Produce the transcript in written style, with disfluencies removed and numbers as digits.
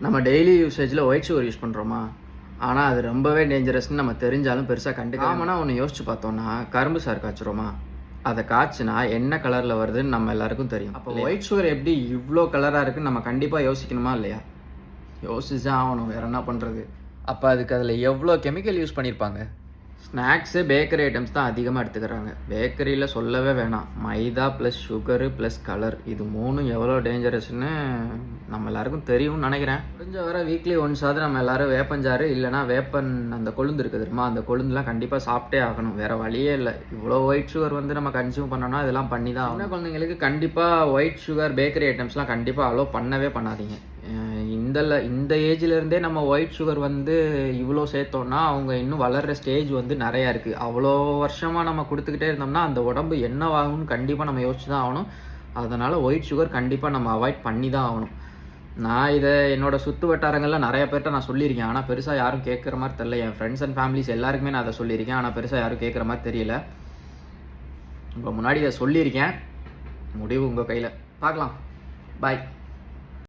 நம்ம daily யூசேஜில் white sugar use பண்ணுறோமா, ஆனால் அது ரொம்பவே டேஞ்சரஸ்ன்னு நம்ம தெரிஞ்சாலும் பெருசாக கண்டுக்காமனா ஒன்று யோசிச்சு பார்த்தோன்னா, கரும்பு சாறு காய்ச்சுறோமா, அதை காய்ச்சினா என்ன கலரில் வருதுன்னு நம்ம எல்லாருக்கும் தெரியும். அப்போ ஒயிட் சுகர் எப்படி இவ்வளோ கலராக இருக்குன்னு நம்ம கண்டிப்பாக யோசிக்கணுமா இல்லையா? யோசிச்சுதான் ஆகணும், வேறு என்ன பண்ணுறது. அப்போ அதுக்கு அதில் எவ்வளோ கெமிக்கல் யூஸ் பண்ணியிருப்பாங்க. ஸ்நாக்ஸு பேக்கரி ஐட்டம்ஸ் தான் அதிகமாக எடுத்துக்கிறாங்க. பேக்கரியில் சொல்லவே வேணாம், மைதா ப்ளஸ் சுகரு ப்ளஸ் கலர், இது மூணும் எவ்வளோ டேஞ்சரஸ்ன்னு நம்ம எல்லாருக்கும் தெரியும்னு நினைக்கிறேன். முடிஞ்ச வர வீக்லி ஒன்ஸாவது நம்ம எல்லோரும் வேப்பஞ்சாறு இல்லைனா வேப்பன் அந்த கொழுந்து இருக்குது தெரியுமா, அந்த கொழுந்துலாம் கண்டிப்பாக சாப்பிட்டே ஆகணும், வேறு வழியே இல்லை. இவ்வளோ ஒயிட் சுகர் வந்து நம்ம கன்சியூம் பண்ணோன்னா இதெல்லாம் பண்ணி தான் ஆகணும். குழந்தைங்களுக்கு கண்டிப்பாக ஒயிட் சுகர் பேக்கரி ஐட்டம்ஸ்லாம் கண்டிப்பாக அலோவ் பண்ணவே பண்ணாதீங்க. இந்த ஏஜ்லேருந்தே நம்ம ஒயிட் சுகர் வந்து இவ்வளோ சேர்த்தோன்னா அவங்க இன்னும் வளர்கிற ஸ்டேஜ் வந்து நிறையா இருக்குது. அவ்வளோ வருஷமாக நம்ம கொடுத்துக்கிட்டே இருந்தோம்னா அந்த உடம்பு என்னவாகும்னு கண்டிப்பாக நம்ம யோசிச்சு தான் ஆகணும். அதனால் ஒயிட் சுகர் கண்டிப்பாக நம்ம அவாய்ட் பண்ணி தான் ஆகணும். நான் இதை என்னோடய சுற்று வட்டாரங்களில் நிறைய பேர்கிட்ட நான் சொல்லியிருக்கேன், ஆனால் பெருசாக யாரும் கேட்குற மாதிரி தெரியல. என் ஃப்ரெண்ட்ஸ் அண்ட் ஃபேமிலிஸ் எல்லாருக்குமே நான் அதை சொல்லியிருக்கேன், ஆனால் பெருசாக யாரும் கேட்குற மாதிரி தெரியல. இப்போ முன்னாடி இதை சொல்லியிருக்கேன், முடிவு உங்கள் கையில். பார்க்கலாம். பாய்.